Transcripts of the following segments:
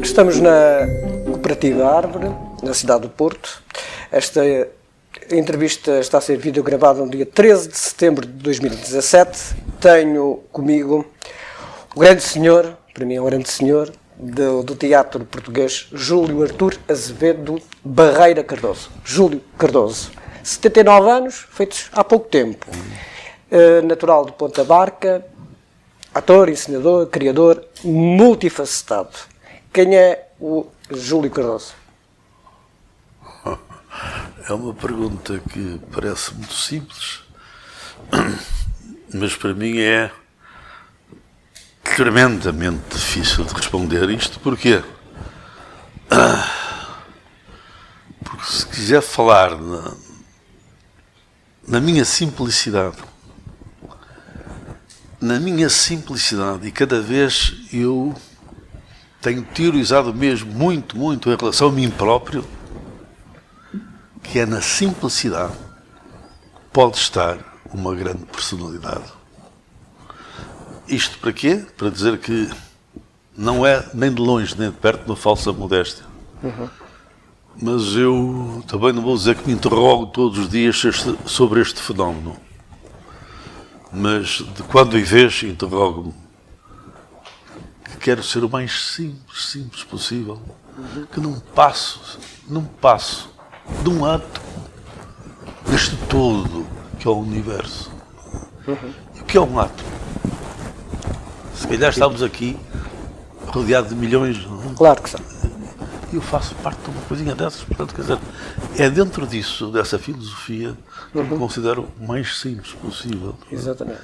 Estamos na Cooperativa Árvore, na cidade do Porto. Esta entrevista está a ser videogravada no dia 13 de setembro de 2017. Tenho comigo o grande senhor, para mim é um grande senhor, do teatro português, Júlio Artur Azevedo Barreira Cardoso. Júlio Cardoso, 79 anos, feitos há pouco tempo. Natural de Ponta Barca, ator, encenador, criador, multifacetado. Quem é o Júlio Cardoso? É uma pergunta que parece muito simples, mas para mim é tremendamente difícil de responder isto. Porquê? Porque se quiser falar na minha simplicidade, e cada vez eu tenho teorizado mesmo muito em relação a mim próprio, que é na simplicidade pode estar uma grande personalidade. Isto para quê? Para dizer que não é nem de longe nem de perto uma falsa modéstia. Mas eu também não vou dizer que me interrogo todos os dias sobre este fenómeno. Mas de quando em vez interrogo-me que quero ser o mais simples possível, que não passo de um ato deste todo que é o universo. E o que é um ato? Se calhar estamos aqui rodeados de milhões. Claro que sim. Eu faço parte de uma coisinha dessas, portanto, quer dizer, é dentro disso, dessa filosofia, que eu me considero o mais simples possível. Exatamente.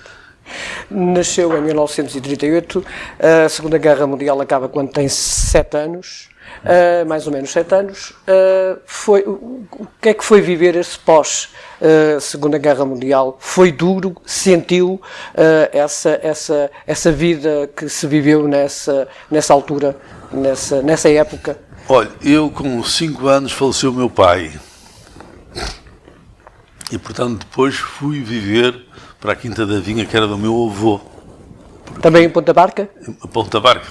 Nasceu em 1938, a Segunda Guerra Mundial acaba quando tem 7 anos, mais ou menos 7 anos. O que é que foi viver esse pós-Segunda Guerra Mundial? Foi duro? Sentiu essa vida que se viveu nessa altura, nessa época? Olha, eu com 5 anos faleceu o meu pai. E, portanto, depois fui viver para a Quinta da Vinha, que era do meu avô. Também em Ponta Barca? Ponta Barca,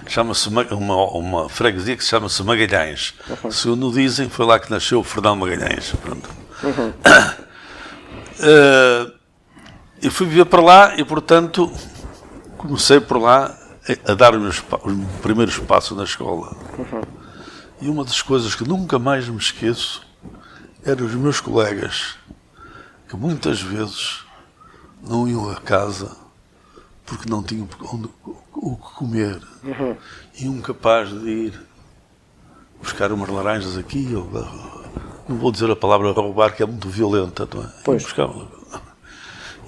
chama-se uma freguesia que se chama-se Magalhães. Segundo dizem, foi lá que nasceu o Fernão Magalhães. Pronto. Eu fui viver para lá e, portanto, comecei por lá a dar os primeiros passos na escola. E uma das coisas que nunca mais me esqueço eram os meus colegas, que muitas vezes não iam a casa porque não tinham o que comer. Iam capaz de ir buscar umas laranjas aqui, ou, não vou dizer a palavra roubar, que é muito violenta, não é? Pois.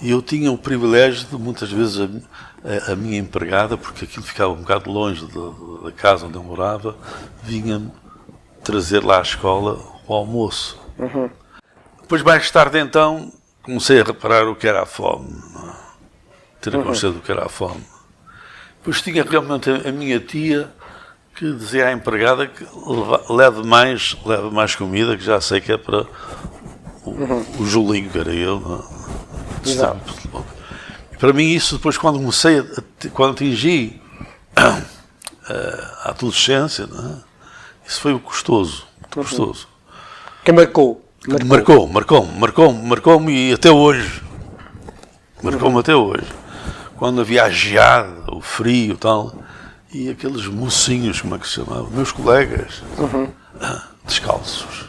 E eu tinha o privilégio de, muitas vezes, a minha empregada, porque aquilo ficava um bocado longe da casa onde eu morava, vinha-me trazer lá à escola o almoço. Depois, mais tarde, então, comecei a reparar o que era a fome. Ter a consciência do que era a fome. Depois tinha realmente a minha tia que dizia à empregada que leve mais comida, que já sei que é para o Julinho, que era eu. Não? Para mim isso depois, quando atingi a adolescência, não é? Isso foi custoso, muito custoso. Que marcou? Marcou-me e até hoje. Marcou-me até hoje. Quando havia a geada, o frio e tal, e aqueles mocinhos, como é que se chamavam? Meus colegas, descalços.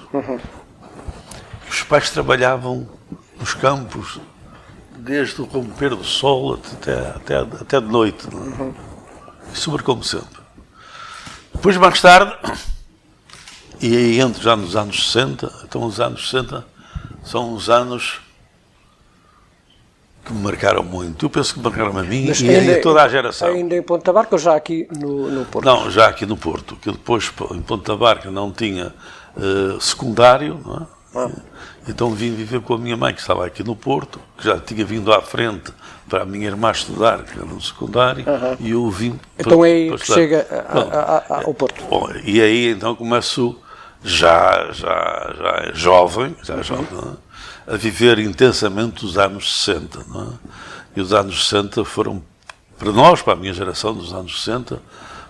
Os pais trabalhavam nos campos desde o romper do sol até de noite. Isso marcou-me sempre. Depois, mais tarde, e aí entro já nos anos 60, então os anos 60 são os anos que me marcaram muito. Eu penso que marcaram a mim e a toda a geração. Ainda em Ponta Barca ou já aqui no Porto? Não, já aqui no Porto, que depois em Ponta Barca não tinha secundário, não é? Então vim viver com a minha mãe, que estava aqui no Porto, que já tinha vindo à frente para a minha irmã estudar, que era no secundário, e eu vim então é aí que chega ao Porto. Bom, e aí então começo já jovem, não é? A viver intensamente os anos 60. Não é? E os anos 60 foram, para nós, para a minha geração dos anos 60,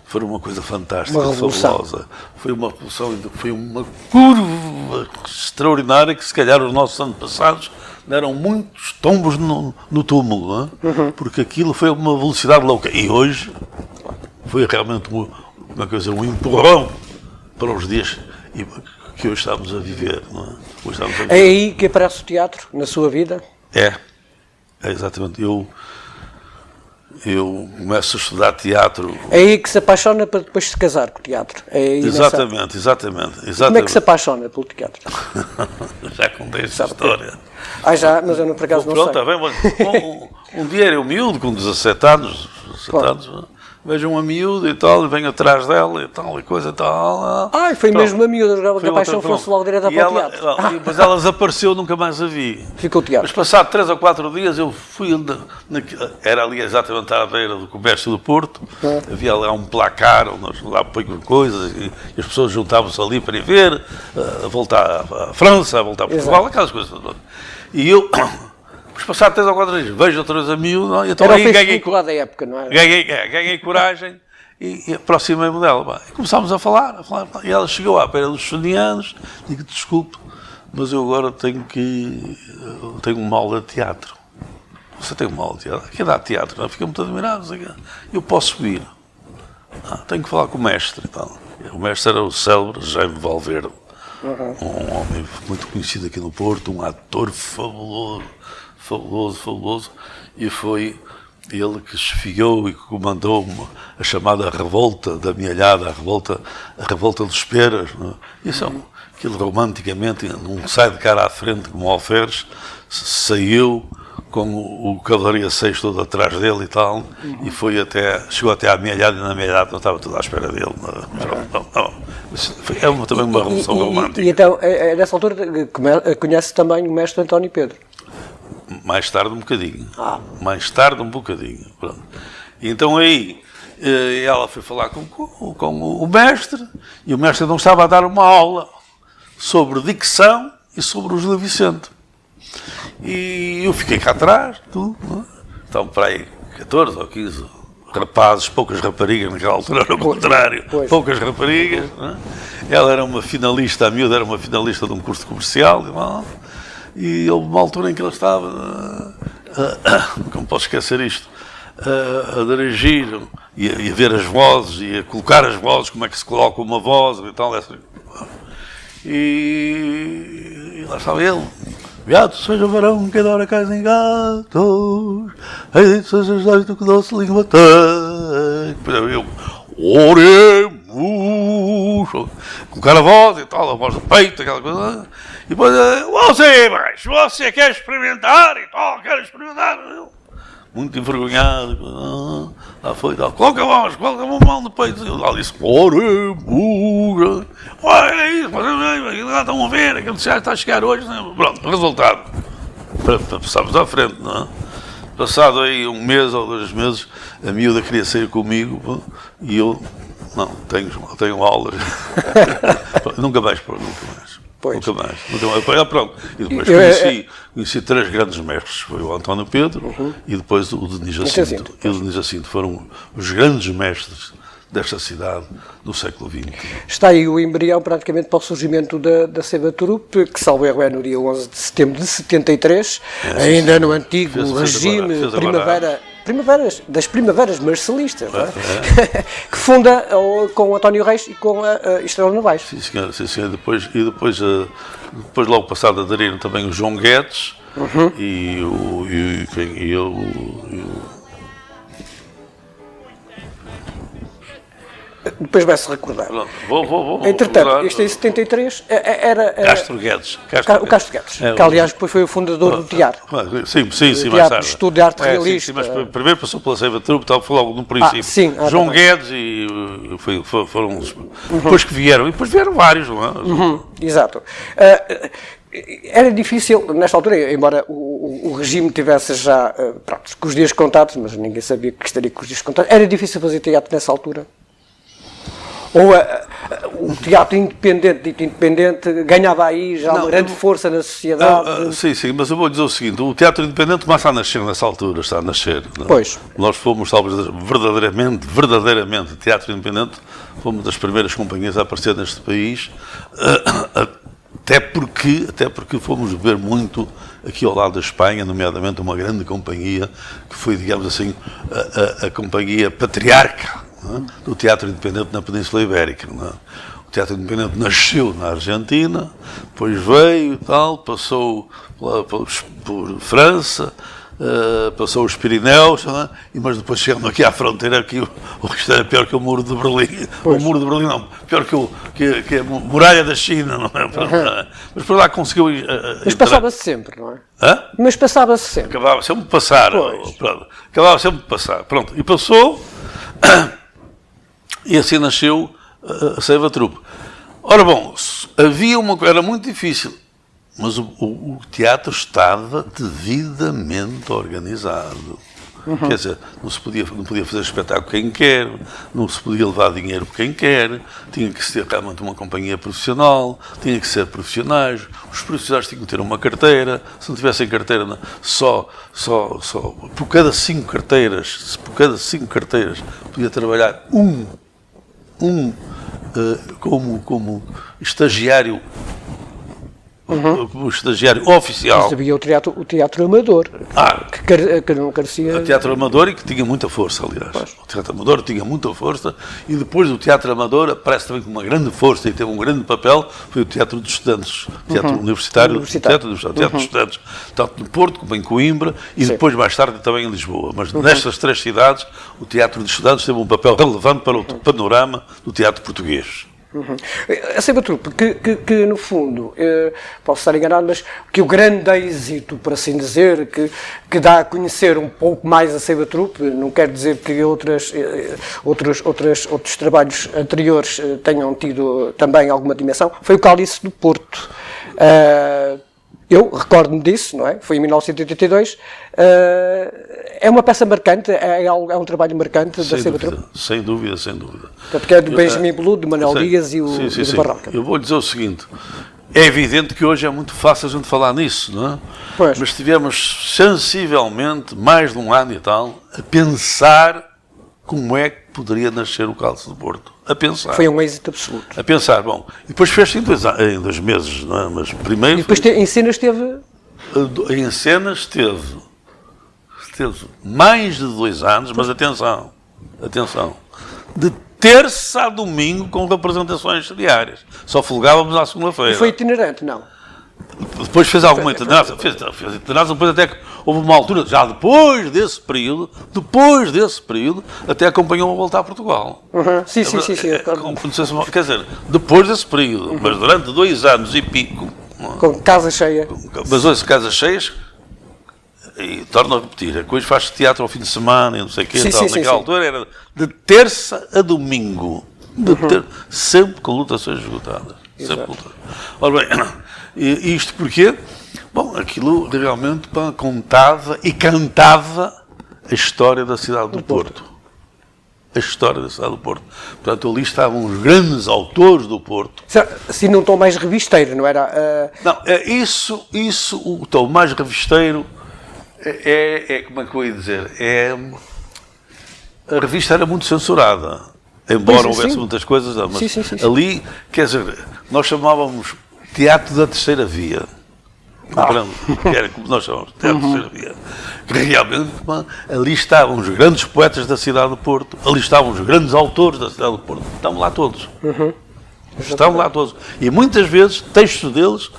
foram uma coisa fantástica, fabulosa. Foi uma revolução, foi uma curva extraordinária que se calhar os nossos antepassados deram muitos tombos no túmulo, não é? Porque aquilo foi uma velocidade louca. E hoje foi realmente uma coisa, um empurrão para os dias que hoje estamos a viver. Não é? Hoje estamos a viver. É aí que aparece o teatro na sua vida? É exatamente. Eu começo a estudar teatro. É aí que se apaixona para depois se casar com o teatro? É aí Exatamente. Como é que se apaixona pelo teatro? Já contei essa história. Já, mas eu por acaso não sei. Pronto, bem, um dia era eu miúdo, com 17 anos, vejo uma miúda e tal, e venho atrás dela e tal, e coisa e tal. Foi mesmo a miúda, que a paixão fosse logo direta para o teatro. Mas ela desapareceu, nunca mais a vi. Ficou o teatro. Mas passado 3 ou 4 dias eu fui, era ali exatamente à beira do comércio do Porto, havia lá um placar onde lá põem coisas e as pessoas juntavam-se ali para ir ver, a voltar à França, a voltar a Portugal, aquelas coisas todas. E eu... Mas passado 3 ou 4 dias, vejo outra vez a miúda, então era o Facebook lá da época, não é? Ganhei coragem e aproximei-me dela. E começámos a falar, e ela chegou à beira dos Sonianos, digo, desculpe, mas eu agora tenho uma aula de teatro. Você tem uma aula de teatro? Aqui dá teatro, não? Fiquei muito admirado, eu posso ir. Tenho que falar com o mestre e tal. O mestre era o célebre Jaime Valverde, um homem muito conhecido aqui no Porto, um ator fabuloso, e foi ele que esfigou e que comandou a chamada revolta da Mialhada, a revolta dos Peras. Isso aquilo romanticamente, num sai de cara à frente como Alferes, saiu com o Cavalaria 6 todo atrás dele e tal, e chegou até à Mialhada, e na Mialhada não estava tudo à espera dele. É também uma revolução romântica. E então, nessa altura, conhece também o mestre António Pedro? Mais tarde um bocadinho. Pronto. E então aí ela foi falar com o mestre, e o mestre não estava a dar uma aula sobre dicção e sobre o Gil Vicente. E eu fiquei cá atrás, estavam para aí 14 ou 15 rapazes, poucas raparigas, naquela altura era o contrário, poucas raparigas. Ela era uma finalista, a miúda era uma finalista de um curso comercial, e houve uma altura em que ela estava, como posso esquecer isto, a dirigir e a ver as vozes e a colocar as vozes, como é que se coloca uma voz e tal. E lá estava ele. Beato seja varão que adora cais em gatos, aí seja jeito que doce língua tem. Depois eu, oremos, colocar a voz e tal, a voz do peito, aquela coisa. E depois, você quer experimentar e tal, quer experimentar. Muito envergonhado, lá foi, tal, coloca a mão no peito, lá disse, oremos, olha isso, lá estão a ver, aquele já está a chegar hoje, pronto, resultado, passamos à frente, não é? Passado aí 1 mês ou 2 meses, a miúda queria sair comigo, e eu, não, tenho aulas, nunca mais. Nunca mais. Pronto. E depois conheci 3 grandes mestres. Foi o António Pedro e depois o Denis Jacinto. E o Denis Jacinto foram os grandes mestres desta cidade do século XX. Está aí o embrião praticamente para o surgimento da Seva Turupe, que salvo erro é no dia 11 de setembro de 73, ainda no antigo regime das primaveras marcelistas, que funda com António Reis e com a Estrela Novaes. Sim, senhor. Depois logo passado aderiram também o João Guedes e Depois vai-se recordar. Vou Entretanto, isto em 73 era Castro Guedes. O Castro Guedes, que aliás depois foi o fundador do teatro. Sim, mais tarde. Estudo de arte realista. Sim, mas primeiro passou pela Seva Turupe, foi logo no princípio. João Guedes e foram os... Depois que vieram, e depois vieram vários, não é? Exato. Era difícil, nesta altura, embora o regime tivesse já, com os dias contados, mas ninguém sabia que estaria com os dias contados, era difícil fazer teatro nessa altura? Ou O teatro independente, dito independente, ganhava aí já uma grande força na sociedade. Sim, mas eu vou dizer o seguinte, o teatro independente começa a nascer nessa altura, está a nascer. Não? Pois. Nós fomos, talvez, verdadeiramente, teatro independente, fomos das primeiras companhias a aparecer neste país, até porque fomos ver muito aqui ao lado da Espanha, nomeadamente uma grande companhia, que foi, digamos assim, a companhia patriarca, não é? Do teatro independente na Península Ibérica. Não é? O teatro independente nasceu na Argentina, depois veio e tal, passou por França, passou os Pirineus, não é? Mas depois chegando aqui à fronteira, aqui o resto era pior que o Muro de Berlim. Pois. O Muro de Berlim não, pior que a Muralha da China, não é? Mas por lá conseguiu. Mas passava-se sempre, não é? Hã? Mas passava-se sempre. Acabava sempre de passar. Pronto. Acabava sempre de passar. Pronto. E passou, e assim nasceu a Ceiva Trupe. Ora bom, havia uma coisa, era muito difícil. Mas o teatro estava devidamente organizado. Quer dizer, não podia fazer espetáculo quem quer, não se podia levar dinheiro por quem quer, tinha que ser realmente uma companhia profissional, tinha que ser profissionais, os profissionais tinham que ter uma carteira, se não tivessem carteira, só por cada 5 carteiras, podia trabalhar como estagiário. Como estagiário oficial. Mas havia o teatro amador, que não carecia... O teatro amador e que tinha muita força, aliás. Pois. O teatro amador tinha muita força e depois do teatro amador aparece também com uma grande força e teve um grande papel, foi o teatro dos estudantes, teatro universitário. Teatro dos estudantes, tanto no Porto como em Coimbra e depois mais tarde também em Lisboa. Mas nestas 3 cidades o teatro dos estudantes teve um papel relevante para o panorama do teatro português. A Ceiva Trupe, que no fundo, posso estar enganado, mas que o grande êxito, por assim dizer, que dá a conhecer um pouco mais a Ceiva Trupe, não quer dizer que outros trabalhos anteriores tenham tido também alguma dimensão, foi o Cálice do Porto. Eu recordo-me disso, não é? Foi em 1982. É uma peça marcante, é um trabalho marcante da Ceiva Trupe? Sem dúvida, sem dúvida. Porque é do Benjamin Belu, de Manuel Dias e o do Barroca. Eu vou dizer o seguinte, é evidente que hoje é muito fácil a gente falar nisso, não é? Pois. Mas tivemos sensivelmente mais de um ano e tal a pensar como é que poderia nascer o Cálice do Porto. A pensar. Foi um êxito absoluto. A pensar, bom. E depois fez-se em 2 meses, não é? Mas primeiro... E depois em cenas teve... Em cenas teve mais de 2 anos, mas atenção, de terça a domingo com representações diárias. Só folgávamos à segunda-feira. E foi itinerante, não? Depois fez alguma itinerância, fez itinerância, depois até que houve uma altura, já depois desse período, até acompanhou a voltar a Portugal. Sim. Quer dizer, depois desse período, mas durante 2 anos e pico. Com casa cheia. Mas hoje, casas cheias, e torno a repetir, depois faz teatro ao fim de semana e não sei o quê, naquela altura era de terça a domingo, sempre com lotações esgotadas. Ora bem, isto porquê? Bom, aquilo realmente contava e cantava a história da cidade do Porto. A história da cidade do Porto. Portanto, ali estavam os grandes autores do Porto. Se não tom mais revisteiro, não era? Não, o tom mais revisteiro como é que eu ia dizer? A revista era muito censurada. Embora houvesse muitas coisas, mas ali, quer dizer, nós chamávamos teatro da terceira via. Era como nós chamamos, teatro da terceira via. Que realmente, ali estavam os grandes poetas da cidade do Porto, ali estavam os grandes autores da cidade do Porto. Estavam lá todos. Estavam lá todos. E muitas vezes, textos deles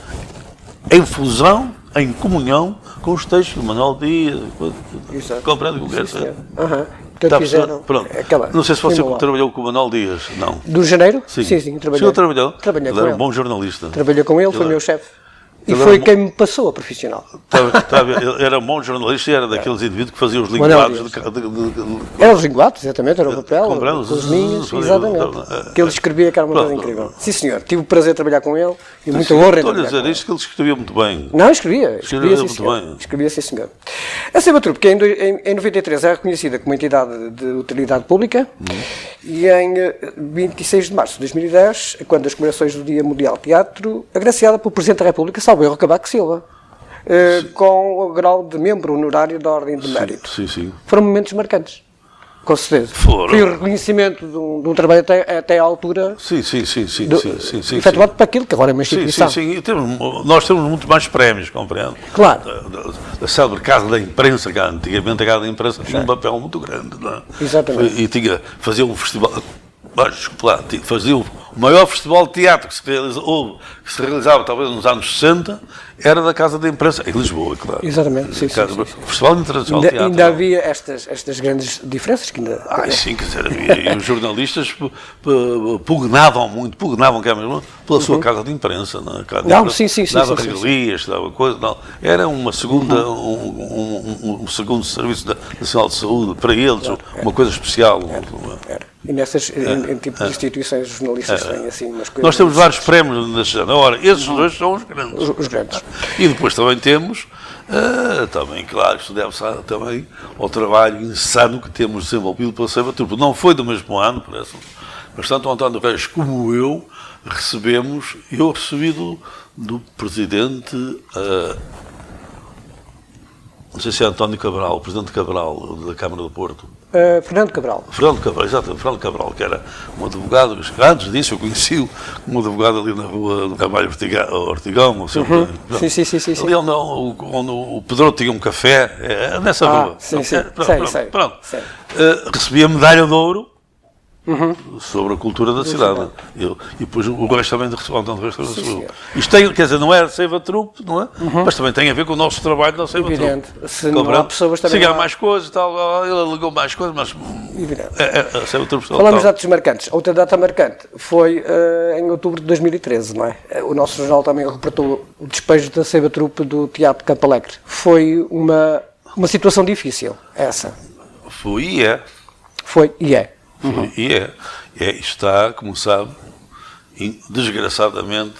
em fusão, em comunhão com os textos do Manuel Dias. Compreende o que eu quero dizer? Pronto. Não sei se você trabalhou com o Manuel Dias, não. Do Janeiro? Sim, trabalhei. O senhor trabalhou? Trabalhei com ele. Era ele. um bom jornalista. Trabalhei com ele, foi meu chefe. E foi quem me passou a profissional. Ele era um bom jornalista e era daqueles indivíduos que faziam os Manuel linguados. Eram os linguados, exatamente, era o papel, Compramos, com as linhas, exatamente. Que ele escrevia, que era uma coisa incrível. Sim, senhor, tive o prazer de trabalhar com ele e muita honra em Estou a trabalhar dizer com ele. isto que ele escrevia muito bem. Não, escrevia sim, muito senhor. bem. Escrevia, sim, senhor. A Sebatrup, que em 93 é reconhecida como entidade de utilidade pública, e em 26 de março de 2010, quando as comemorações do Dia Mundial de Teatro, agraciada pelo Presidente da República, salvo erro, Cavaco Silva, com o grau de membro honorário da Ordem de Mérito. Sim. Foram momentos marcantes, com certeza. Foram. Foi o reconhecimento de um trabalho até à altura Sim. efetuado para aquilo que agora é uma instituição. Sim. Nós temos muito mais prémios, compreende? Claro. Da célebre Casa da Imprensa, que antigamente a Casa da Imprensa tinha um papel muito grande, não é? Exatamente. E fazia um festival. Desculpa lá, fazia o maior festival de teatro que se realizava talvez nos anos 60, era da Casa da Imprensa, em Lisboa, claro. Exatamente, sim. Festival Internacional de Teatro. Ainda havia estas grandes diferenças que ainda... Sim, quer dizer, havia, e os jornalistas pugnavam, que é mesmo, pela sua casa de imprensa. Não, sim. Dava regalias, dava coisa, não. Era uma segunda, um segundo serviço nacional de saúde para eles, uma coisa especial. Era. E nessas tipo de instituições jornalistas têm assim umas coisas... Nós temos vários prémios nesse género. Ora, esses dois são os grandes. Os grandes. E depois também temos, também, claro, isto deve-se também ao trabalho insano que temos desenvolvido pela Sebatrup. Não foi do mesmo ano, parece, mas tanto o António Reis como eu recebi do Presidente, não sei se é António Cabral, o Presidente Cabral, da Câmara do Porto. Fernando Cabral. Fernando Cabral, que era um advogado, antes disso eu conheci um advogado ali na rua do Cavalho Ortigão. Sim. Ali onde o Pedro tinha um café, nessa rua. Sim. Pronto. Recebi a medalha de ouro sobre a cultura da cidade. E depois o resto também recebeu. Isto tem, quer dizer, não é Sebatrup, não é? Mas também tem a ver com o nosso trabalho da Sebatrup. Evidente. Se não há pessoas também... Se há mais coisas e tal, ele alegou mais coisas, mas... Evidente. Falamos de datas marcantes. Outra data marcante foi em outubro de 2013, não é? O nosso jornal também reportou o despejo da Sebatrup do Teatro Campo Alegre. Foi uma situação difícil, essa. Foi e é. Foi e é. Está, como sabe, desgraçadamente,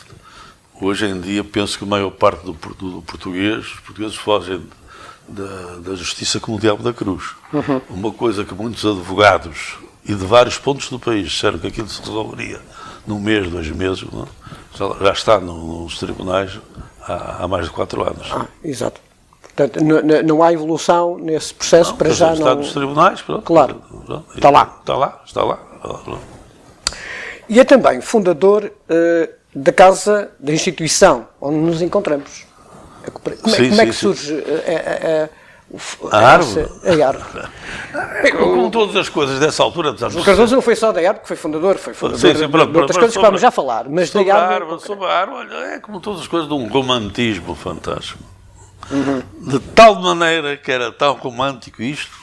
hoje em dia, penso que a maior parte os portugueses fogem da justiça como o diabo da cruz. Uma coisa que muitos advogados e de vários pontos do país disseram que aquilo se resolveria num mês, 2 meses, não? Já está nos tribunais há mais de 4 anos. Exato. Portanto, não há evolução nesse processo, para já não... Está nos tribunais, pronto. Claro, está lá. E é também fundador da casa, da instituição onde nos encontramos. Como é que surge a árvore? A árvore. Como todas as coisas dessa altura... O Cardoso não foi só da árvore que foi fundador de outras coisas que vamos já falar, mas sobre a árvore, olha, é como todas as coisas de um romantismo fantástico. De tal maneira que era tão romântico isto,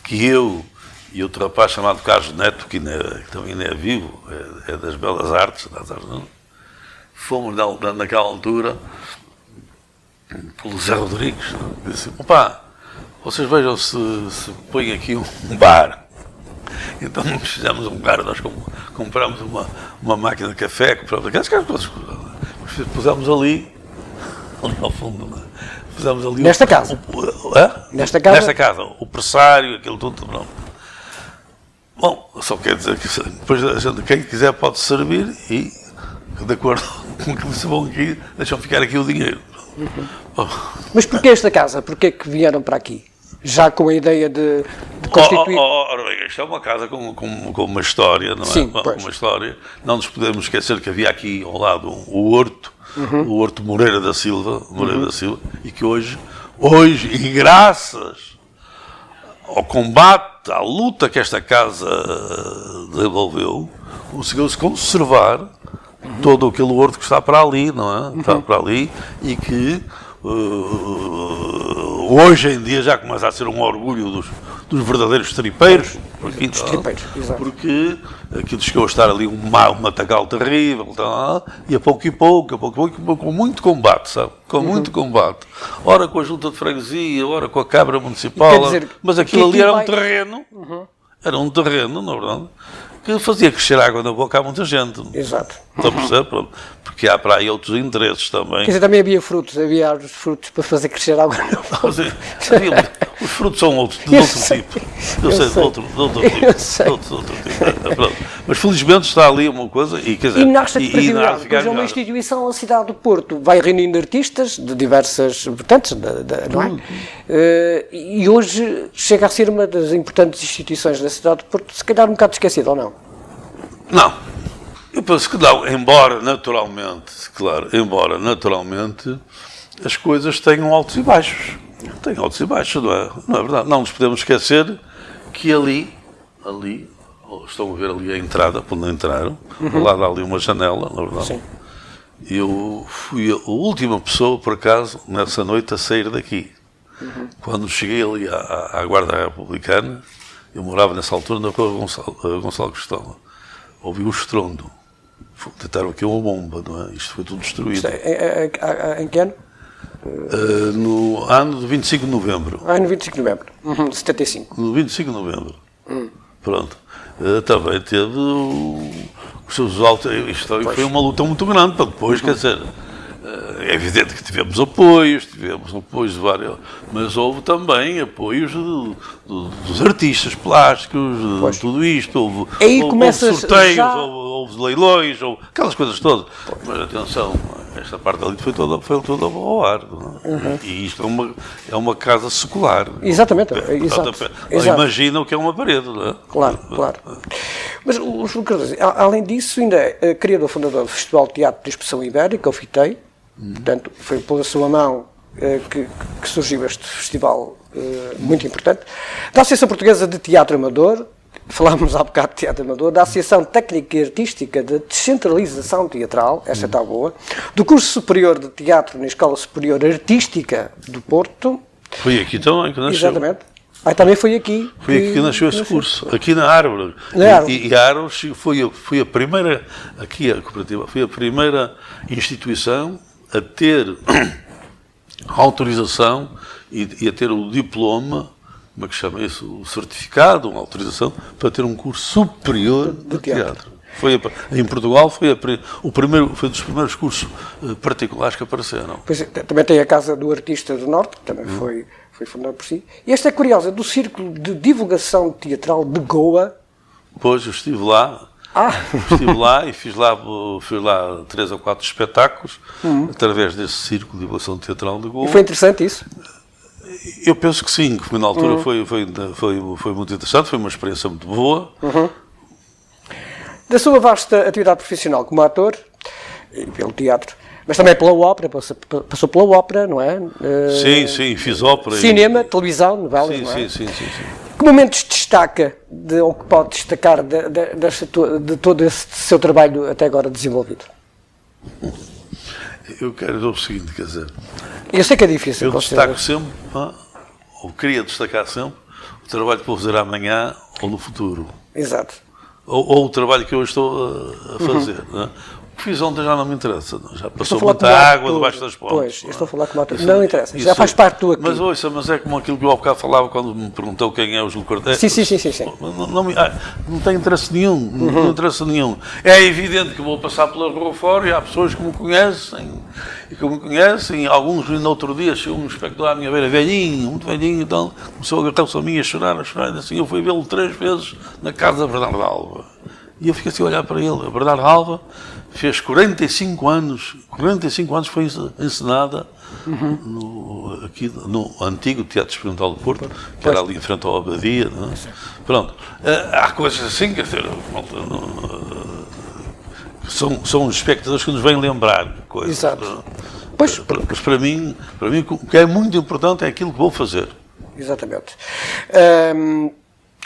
que eu e outro rapaz chamado Carlos Neto, que também ainda é vivo, é das Belas Artes, fomos naquela altura pelo Zé Rodrigues, disse: vocês vejam se põe aqui um bar. Então nós fizemos um bar, nós compramos uma máquina de café, compramos aquelas coisas, pusemos ali ao fundo, fizemos ali nesta casa, nesta casa, o pressário, aquilo tudo, não. Bom, só quer dizer que depois quem quiser pode servir e, de acordo com o que disse bom aqui, deixam ficar aqui o dinheiro. Mas porquê esta casa? Porquê que vieram para aqui? Já com a ideia de constituir... Isto é uma casa com uma história, não é? Sim, uma história. Não nos podemos esquecer que havia aqui ao lado o Horto, o Horto Moreira da Silva, e que hoje, e graças ao combate, à luta que esta casa desenvolveu, conseguiu-se conservar todo aquele horto que está para ali, não é? Está para ali, e que hoje em dia já começa a ser um orgulho dos verdadeiros tripeiros. Porque aquilo chegou a estar ali um matagal terrível, e a pouco, com muito combate, sabe? Com muito combate. Ora com a junta de freguesia, ora com a Câmara Municipal, dizer, mas aquilo ali era um terreno, na verdade, que fazia crescer água na boca a muita gente. Exato. Está a perceber? Pronto. Porque há para aí outros interesses também. Quer dizer, também havia árvores de frutos para fazer crescer água na boca. Os frutos são de outro tipo. Eu sei, de outro tipo. Pronto. Mas felizmente está ali uma coisa e quer dizer. E nasce depois é uma instituição, a cidade do Porto, vai reunindo artistas de diversas vertentes, não é? E hoje chega a ser uma das importantes instituições da cidade do Porto, se calhar um bocado esquecida, ou não? Não. Eu penso que não, embora naturalmente as coisas tenham altos e baixos. Tem altos e baixos, não é? Não é verdade? Não nos podemos esquecer que ali, estão a ver ali a entrada, por onde entraram, ao lado há ali uma janela, na verdade. Sim. Eu fui a última pessoa, por acaso, nessa noite a sair daqui. Quando cheguei ali à Guarda Republicana, eu morava nessa altura na rua Gonçalo Cristóvão. Ouvi o estrondo. Tentaram aqui uma bomba, não é? Isto foi tudo destruído. Em que ano? No ano de 25 de novembro. No 25 de novembro, de 75. No 25 de novembro. Pronto. Também teve os seus altos. Isto foi uma luta muito grande para depois, quer dizer. É evidente que tivemos apoios de vários, mas houve também apoios dos artistas plásticos, de tudo isto, houve sorteios, houve leilões, houve aquelas coisas todas. Mas atenção, esta parte ali foi toda ao ar. E isto é uma casa secular. Exatamente. Exato. Imagina o que é uma parede, não é? Claro. Mas, além disso, ainda é criador fundador do Festival de Teatro de Expressão Ibérica, o FITEI. Portanto, foi pela sua mão que surgiu este festival muito importante. Da Associação Portuguesa de Teatro Amador, falámos há bocado de Teatro Amador, da Associação Técnica e Artística de Descentralização Teatral, esta está boa, do Curso Superior de Teatro na Escola Superior Artística do Porto. Foi aqui também que nasceu. Exatamente. Também foi aqui. Foi aqui que nasceu esse curso, aqui na Árvore. E a Árvore foi a primeira, aqui a cooperativa, foi a primeira instituição a ter a autorização e a ter o diploma, como é que chama isso? O certificado, uma autorização, para ter um curso superior de teatro. Em Portugal foi dos primeiros cursos particulares que apareceram. Pois, também tem a Casa do Artista do Norte, que também foi fundada por si. E esta é curiosa, do Círculo de Divulgação Teatral de Goa. Pois, eu estive lá. E fiz lá 3 ou 4 espetáculos através desse Círculo de Divulgação Teatral de Goa. E foi interessante isso? Eu penso que sim, que na altura foi muito interessante, foi uma experiência muito boa. Da sua vasta atividade profissional como ator, e pelo teatro, mas também pela ópera, passou pela ópera, não é? Sim, fiz ópera. Cinema, televisão, novelas, não é? Sim. Que momentos destaca, ou que pode destacar de todo esse seu trabalho até agora desenvolvido? Eu quero dizer o seguinte, quer dizer... Eu sei que é difícil. Eu destaco sempre, ou queria destacar sempre, o trabalho que vou fazer amanhã ou no futuro. Exato. Ou o trabalho que eu estou a fazer. Não é? O que fiz ontem já não me interessa. Já passou muita água debaixo das pontes. Pois, eu estou a falar como ator. Não interessa, já faz parte do aqui. Mas é como aquilo que eu há bocado falava quando me perguntou quem é o Júlio Cordeiro. Sim. Não tem interesse nenhum. Não tem interesse nenhum. É evidente que vou passar pela rua fora e há pessoas que me conhecem. Alguns, no outro dia, chegou um inspector à minha beira, velhinho, muito velhinho, então começou a agarrar-se a mim, a chorar. E assim, eu fui vê-lo 3 vezes na casa da Bernardo Alva. E eu fiquei assim a olhar para ele. A Bernardo Alva fez 45 anos foi encenada aqui no antigo Teatro Experimental do Porto, que era ali em frente ao Abadia. Não é? Pronto. Há coisas assim, quer dizer, são os espectadores que nos vêm lembrar coisas. Exato. Mas para mim, o que é muito importante é aquilo que vou fazer. Exatamente.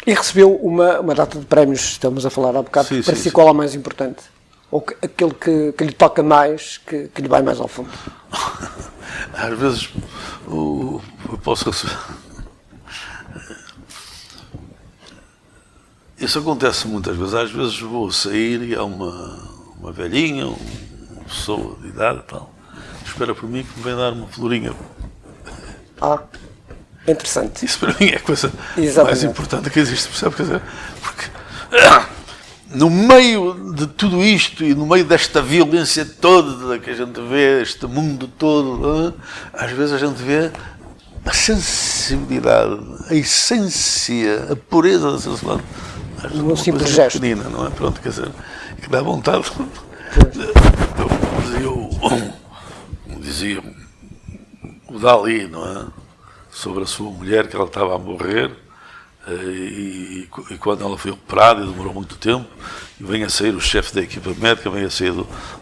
E recebeu uma data de prémios, estamos a falar há bocado, para si qual é o mais importante? Ou aquele que lhe toca mais, que lhe vai mais ao fundo? Às vezes eu posso receber... Isso acontece muitas vezes. Às vezes vou sair e há uma velhinha, uma pessoa de idade e tal, espera por mim que me vem dar uma florinha. Interessante. Isso para mim é a coisa mais importante que existe, percebe? Quer dizer, porque no meio de tudo isto e no meio desta violência toda que a gente vê, este mundo todo, às vezes a gente vê a sensibilidade, a essência, a pureza da sensibilidade. Um simples gesto. Pequenina, não é? Pronto, quer dizer, que dá vontade. Dizia o Dalí, não é? Sobre a sua mulher, que ela estava a morrer, e quando ela foi operada, e demorou muito tempo, e vem a sair o chefe da equipa médica, vem a sair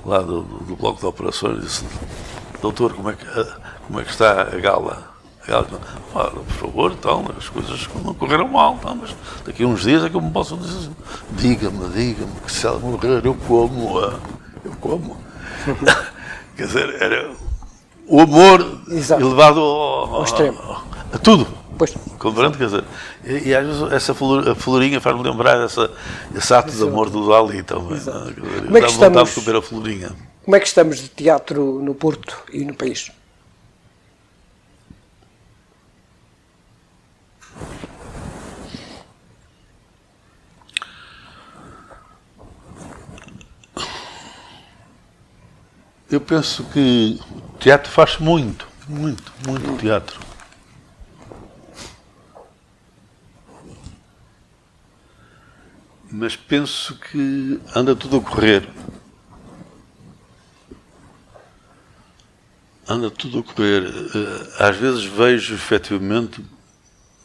lá do bloco de operações, e disse: doutor, como é que está a Gala? A Gala disse: por favor, então, as coisas não correram mal, então, mas daqui a uns dias é que eu me posso dizer assim: diga-me, que se ela morrer, eu como. Quer dizer, era o amor elevado ao extremo. A tudo. Pois. Compreende? Quer dizer, e às vezes essa florinha faz-me lembrar esse ato de amor do Dalí também. Como é que estamos? De comer a florinha. Como é que estamos de teatro no Porto e no país? Eu penso que o teatro faz muito teatro. Mas penso que anda tudo a correr. Às vezes vejo efetivamente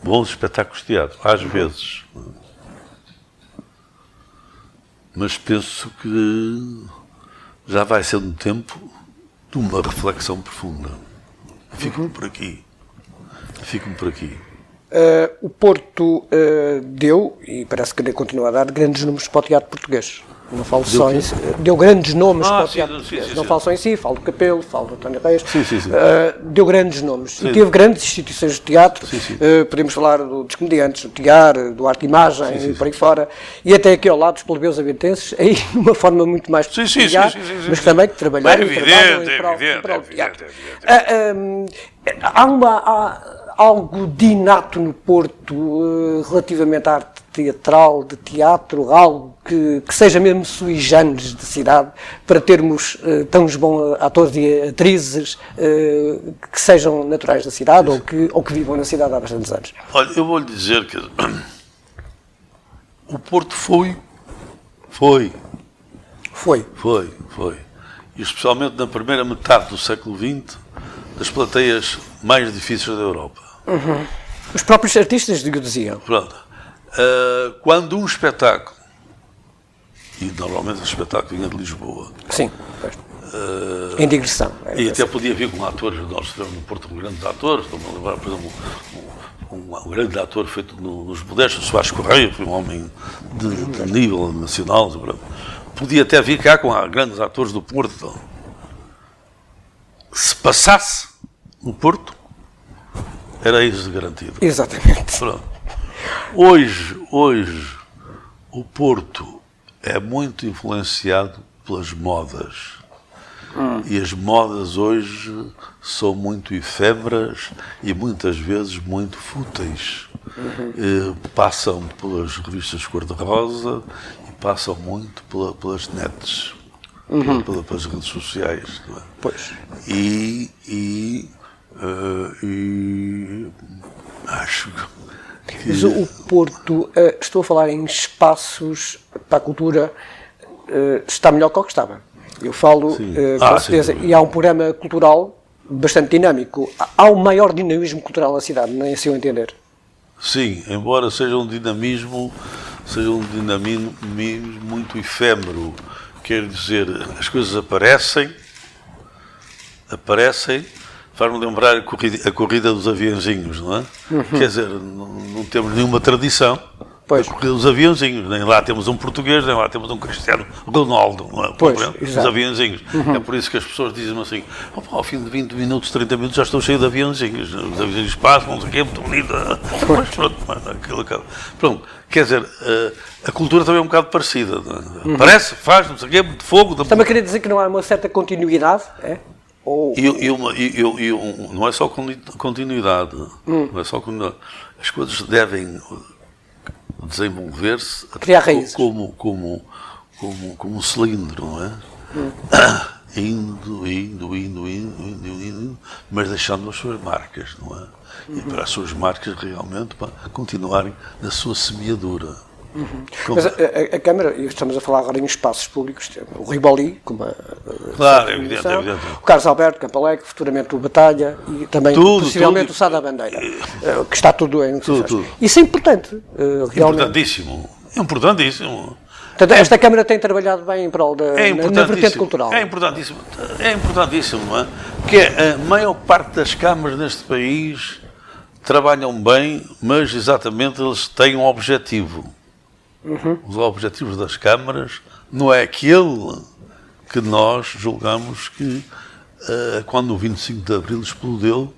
bons espetáculos de teatro. Às vezes. Mas penso que já vai ser um tempo de uma reflexão profunda. Fico-me por aqui. O Porto deu, e parece que continua a dar, grandes números para o teatro português. Não falo só em si. Deu grandes nomes para o teatro português. Não falo só em si, falo do Capelo, falo do António Reis. Deu grandes nomes. E teve grandes instituições de teatro. Podemos falar dos comediantes, do Tiar, do Arte Imagem, e por aí fora. E até aqui ao lado dos plebeus abentenses, aí de uma forma muito mais peculiar, mas também que trabalharam e trabalham em prol do teatro. Há algo de inato no Porto relativamente à arte teatral, de teatro, algo que seja mesmo sui generis de cidade, para termos tão bons atores e atrizes que sejam naturais da cidade ou que vivam na cidade há bastantes anos? Olha, eu vou-lhe dizer que o Porto foi. E especialmente na primeira metade do século XX, das plateias mais difíceis da Europa. Os próprios artistas o diziam. Pronto. Quando um espetáculo, e normalmente o espetáculo vinha de Lisboa. Sim, em digressão. E até podia vir com atores, nós tivemos no Porto grandes atores, estou-me a lembrar, por exemplo, um grande ator feito nos Modestos, Soares Correia, foi um homem de nível nacional. Podia até vir cá com grandes atores do Porto. Então. Se passasse no Porto, era isso garantido. Exatamente. Pronto. Hoje, o Porto é muito influenciado pelas modas. E as modas hoje são muito efêmeras e muitas vezes muito fúteis. Passam pelas revistas cor-de-rosa e passam muito pelas nets, pelas redes sociais. Não é? Pois. E acho que... Mas o Porto, estou a falar em espaços para a cultura, está melhor que o que estava. Eu falo com certeza, e há um programa cultural bastante dinâmico. Há um maior dinamismo cultural na cidade, nem assim eu entender. Sim, embora seja um dinamismo muito efêmero. Quer dizer, as coisas aparecem, faz-me lembrar a corrida dos aviãozinhos, não é? Quer dizer, não temos nenhuma tradição, Pois. A corrida dos aviãozinhos. Nem lá temos um português, nem lá temos um Cristiano Ronaldo. Não é? Pois, Os aviãozinhos. É por isso que as pessoas dizem assim, opa, ao fim de 20 minutos, 30 minutos, já estou cheio de aviãozinhos. Os aviãozinhos passam, não sei o quê, muito bonito. Mas pronto, pronto, quer dizer, a cultura também é um bocado parecida. Parece, faz, não sei o quê, muito fogo. Está-me a querer dizer que não há uma certa continuidade, é? Ou... Não é só continuidade. Não é só continuidade. As coisas devem desenvolver-se criar raízes. Como um cilindro, não é? Indo, mas deixando as suas marcas, não é? E para as suas marcas realmente para continuarem na sua semeadura. Mas a Câmara, e estamos a falar agora em espaços públicos, o Riboli, como claro, é evidente, é evidente. O Carlos Alberto, Campo Alegre, futuramente o Batalha e também possivelmente o Sá da Bandeira, que está tudo em negociações. Isso é importante, realmente. Importantíssimo. Portanto, esta Câmara tem trabalhado bem em prol na vertente cultural. É importantíssimo, não é? Porque a maior parte das câmaras neste país trabalham bem, mas exatamente eles têm um objetivo. Os objetivos das câmaras não é aquele que nós julgamos que quando o 25 de Abril explodiu,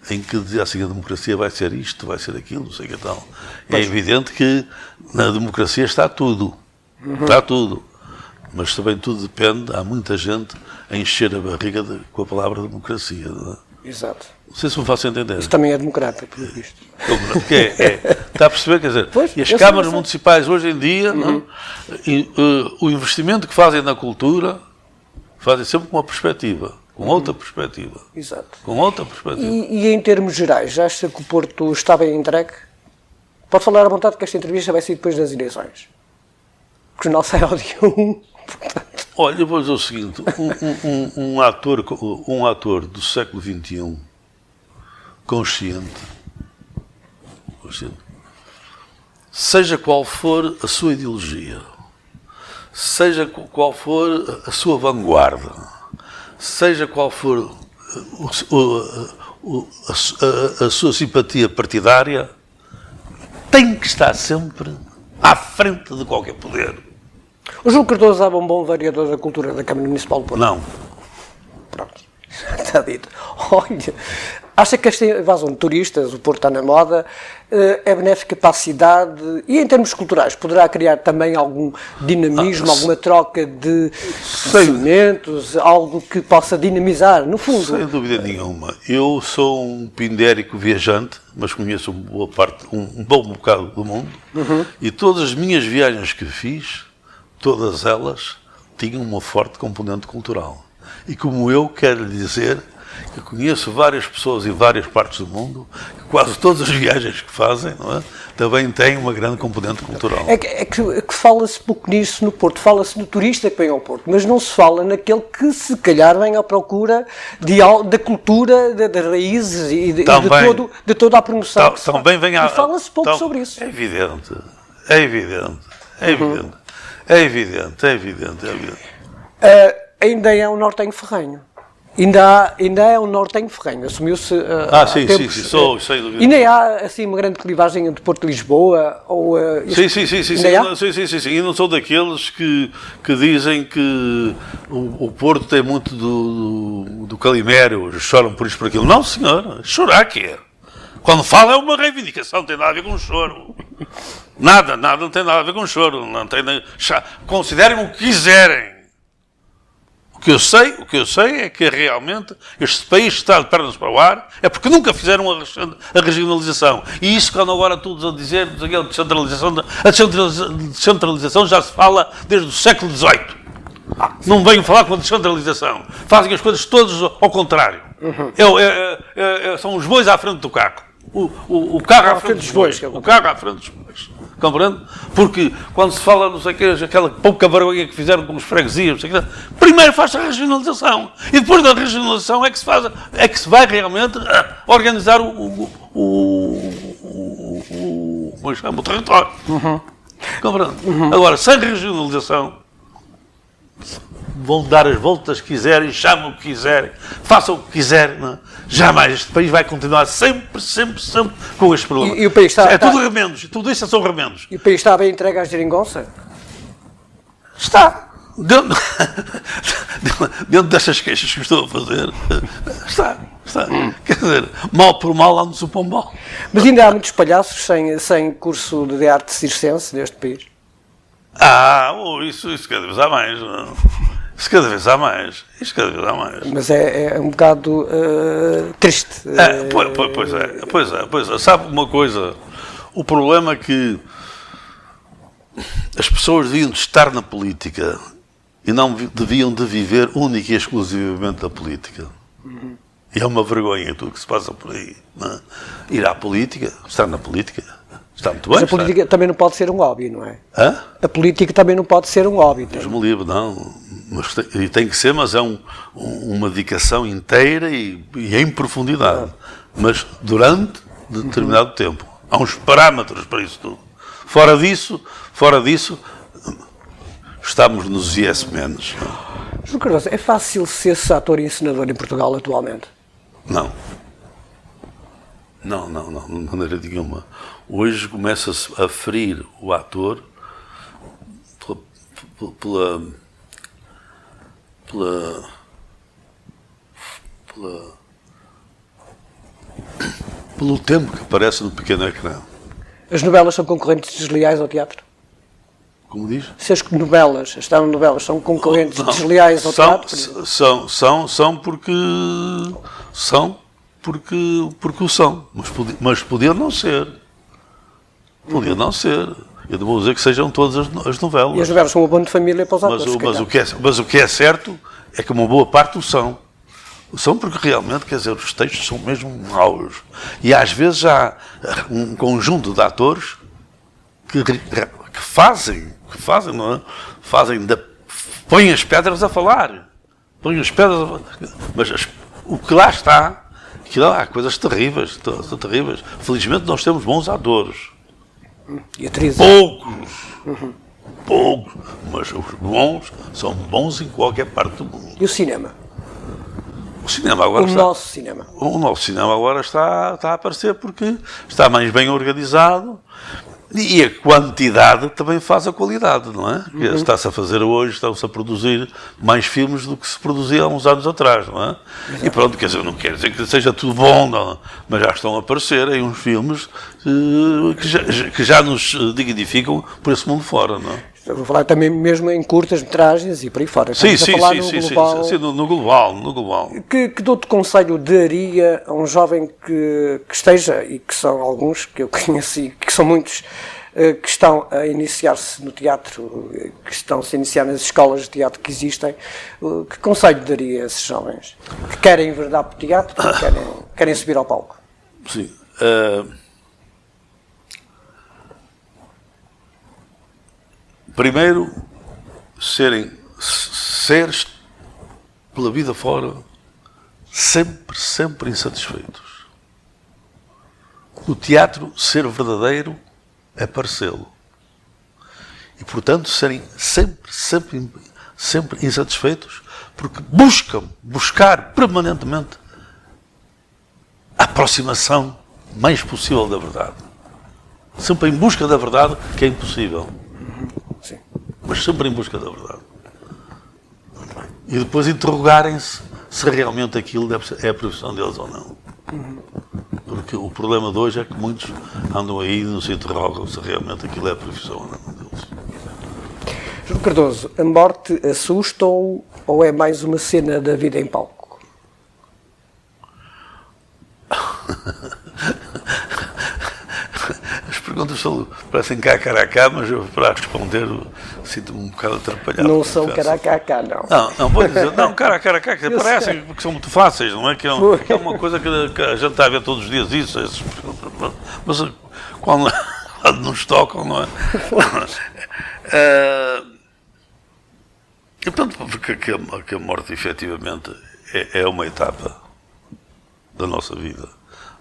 em que dizia assim, a democracia vai ser isto, vai ser aquilo, não sei o que tal. É evidente que na democracia está tudo. Está tudo. Mas também tudo depende, há muita gente a encher a barriga com a palavra democracia. Não é? Exato. Não sei se me faço entender. Isso também é democrata, pelo visto. Está a perceber? Quer dizer, pois, e as câmaras municipais hoje em dia, não? O investimento que fazem na cultura, fazem sempre com uma perspectiva, com outra perspectiva. Exato. Com outra perspectiva. E em termos gerais, acha que o Porto está bem entregue? Pode falar à vontade que esta entrevista vai ser depois das eleições. Porque o nosso é ao dia 1. Olha, eu vou dizer o seguinte, um ator do século XXI, consciente, seja qual for a sua ideologia, seja qual for a sua vanguarda, seja qual for a sua simpatia partidária, tem que estar sempre à frente de qualquer poder. O Júlio Cardoso é um bom variador da cultura da Câmara Municipal do Porto? Não. Pronto, está dito. Olha, acha que esta invasão de turistas, o Porto está na moda, é benéfica para a cidade e em termos culturais poderá criar também algum dinamismo, alguma troca de conhecimentos, algo que possa dinamizar, no fundo? Sem dúvida nenhuma. Eu sou um pindérico viajante, mas conheço um bom bocado do mundo, e todas as minhas viagens que fiz, todas elas tinham uma forte componente cultural. E como eu quero lhe dizer que conheço várias pessoas em várias partes do mundo, que quase todas as viagens que fazem, não é, também têm uma grande componente cultural. É que fala-se pouco nisso no Porto, fala-se no turista que vem ao Porto, mas não se fala naquele que se calhar vem à procura da cultura, das raízes e de toda a promoção. Também vem e fala-se pouco sobre isso. É evidente, é evidente, é evidente. É evidente, é evidente, é evidente. Ainda é um nortenho ferrenho. Ainda é um nortenho ferrenho. Assumiu-se sim, sou, sem dúvida. Ainda há assim uma grande clivagem entre Porto e Lisboa? Sim. E não sou daqueles que dizem que o Porto tem muito do Calimério, choram por isto, por aquilo. Não, senhor, chorar que é. Quando fala é uma reivindicação, não tem nada a ver com choro. Nada, não tem nada a ver com choro. Considerem o que quiserem. O que eu sei é que realmente este país está de pernas para o ar é porque nunca fizeram a regionalização. E isso que andam agora todos a dizer, a descentralização já se fala desde o século XVIII. Não venham falar com a descentralização. Fazem as coisas todas ao contrário. São os bois à frente do carro. O carro à frente dos bois. O carro à frente dos bois. Compreende? Porque quando se fala, não sei o que, aquela pouca vergonha que fizeram com os freguesias, não sei o que, primeiro faz a regionalização. E depois da regionalização é que se vai realmente organizar o território. Compreende? Agora, sem regionalização, vão dar as voltas que quiserem, chamam o que quiserem, façam o que quiserem, não é? Jamais este país vai continuar sempre com este problema. E o país tudo remendos, tudo isso são remendos. E o país está bem entregue à geringonça? Está. Dentro destas queixas que estou a fazer, está. Quer dizer, mal por mal anda-se o pombal. Mas ainda há muitos palhaços sem curso de arte circense neste país? Isso cada vez há mais. Não? Isso cada vez há mais. Mas é um bocado triste. Pois é. Sabe uma coisa? O problema é que as pessoas deviam de estar na política e não deviam de viver única e exclusivamente da política. E é uma vergonha tudo o que se passa por aí. Não é? Ir à política, estar na política, está muito bem. Mas a política também não pode ser um hobby, não é? Hã? A política também não pode ser um hobby. Deus-me livre, não. Mas tem que ser, mas é uma dedicação inteira e em profundidade. Mas durante determinado tempo. Há uns parâmetros para isso tudo. Fora disso, estamos nos IS-menos. João Cardoso, é fácil ser-se ator e encenador em Portugal atualmente? Não, de maneira nenhuma. Hoje começa-se a ferir o ator pelo tempo que aparece no pequeno ecrã. As novelas são concorrentes desleais ao teatro? Como diz? Se as novelas são concorrentes desleais ao teatro? Porque o são. Mas podia não ser. Podia não ser. Eu não vou dizer que sejam todas as novelas. E as novelas são um abono de família para os atores. Mas o que é certo é que uma boa parte o são. São porque realmente, quer dizer, os textos são mesmo maus. E às vezes há um conjunto de atores que fazem, não é? Põem as pedras a falar. Mas o que lá está, há coisas terríveis. Felizmente nós temos bons atores. E atrizes? Poucos. Mas os bons são bons em qualquer parte do mundo. E o cinema? O cinema agora nosso cinema. O nosso cinema agora está a aparecer porque está mais bem organizado e a quantidade também faz a qualidade, não é? Está-se a fazer hoje, estão-se a produzir mais filmes do que se produzia há uns anos atrás, não é? Exato. E pronto, quer dizer, não quer dizer que seja tudo bom, não, mas já estão a aparecer aí uns filmes que já nos dignificam por esse mundo fora, não é? Vou falar também mesmo em curtas-metragens e por aí fora. Sim, no global. Que outro conselho daria a um jovem que esteja, e que são alguns que eu conheci, que são muitos, que estão a iniciar-se no teatro, que estão-se a iniciar nas escolas de teatro que existem, que conselho daria a esses jovens? Que querem enverdar para o teatro, que querem subir ao palco? Sim. Primeiro, seres pela vida fora sempre insatisfeitos. No teatro, ser verdadeiro é parecê-lo. E, portanto, serem sempre insatisfeitos, porque buscar permanentemente a aproximação mais possível da verdade. Sempre em busca da verdade, que é impossível. Sim. Mas sempre em busca da verdade. E depois interrogarem-se se realmente aquilo é a profissão deles ou não. Porque o problema de hoje é que muitos andam aí e não se interrogam se realmente aquilo é a profissão ou não deles. João Cardoso, a morte assusta-o ou é mais uma cena da vida em palco? As perguntas parecem cara a cá, mas eu para responder sinto-me um bocado atrapalhado. Não são cara a cá, não. Não vou dizer, não, cara a cá, que parecem, porque são muito fáceis, não é? Que é uma coisa que a gente está a ver todos os dias isso, essas perguntas. Mas quando nos tocam, não é? E portanto, porque que a morte efetivamente é uma etapa da nossa vida.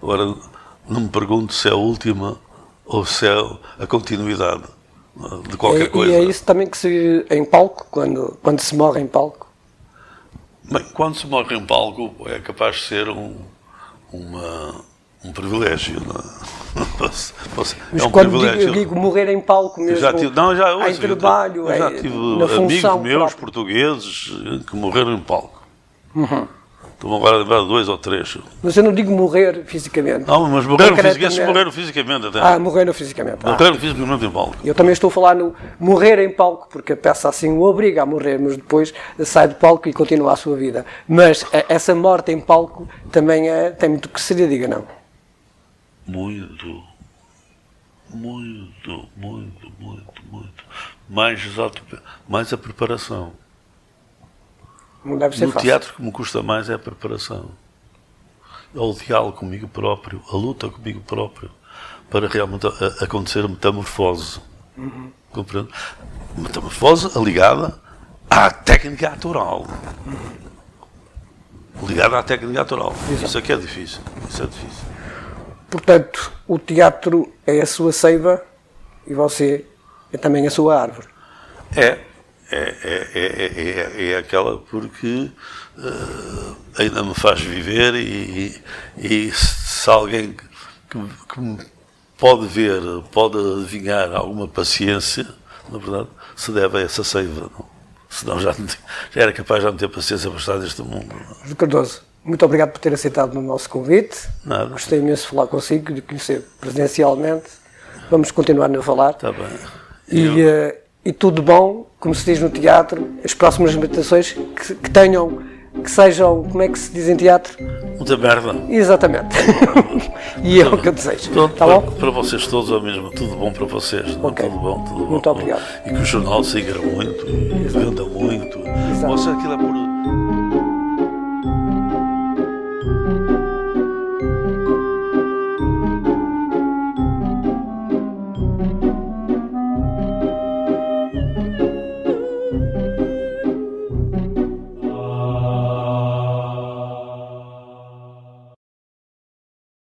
Agora, não me pergunto se é a última ou se é a continuidade de qualquer coisa. E é isso também que se em palco, quando se morre em palco? Bem, quando se morre em palco é capaz de ser um privilégio. Não é? Mas É um quando privilégio. digo morrer em palco mesmo, em trabalho, eu já tive na amigos função meus própria. portugueses que morreram em palco. Estou-me agora a lembrar de 2 ou 3. Mas eu não digo morrer fisicamente. Não, mas morreram Concretamente- fisicamente, morreram fisicamente até. Morreram fisicamente. Morreram fisicamente em palco. Eu também estou a falar no morrer em palco, porque a peça assim o obriga a morrer, mas depois sai do palco e continua a sua vida. Mas essa morte em palco também tem muito que se lhe diga, não? Muito. Mais exato, mais a preparação. Não deve ser No fácil. teatro que me custa mais é a preparação. É o diálogo comigo próprio, a luta comigo próprio, para realmente acontecer a metamorfose. Compreende? Metamorfose ligada à técnica atoral. Ligada à técnica atoral. Isso é que é difícil. Isso é difícil. Portanto, o teatro é a sua seiva e você é também a sua árvore. É aquela porque ainda me faz viver e se alguém que me pode ver, pode adivinhar alguma paciência, na verdade, se deve a essa seiva. Não? Senão já era capaz de não ter paciência para estar neste mundo. José Cardoso, muito obrigado por ter aceitado o nosso convite. Nada. Gostei imenso de falar consigo, de conhecer presencialmente. Vamos continuar a falar. Está bem. E tudo bom, como se diz no teatro, as próximas apresentações que sejam, como é que se diz em teatro? Muita merda. Exatamente. E é o que eu desejo. Pronto, Tá bom? para vocês todos é mesmo. Tudo bom para vocês. Ok. Tudo bom, tudo bom. Muito obrigado. E que o jornal siga muito, e venda muito. Exato. Você aquilo é por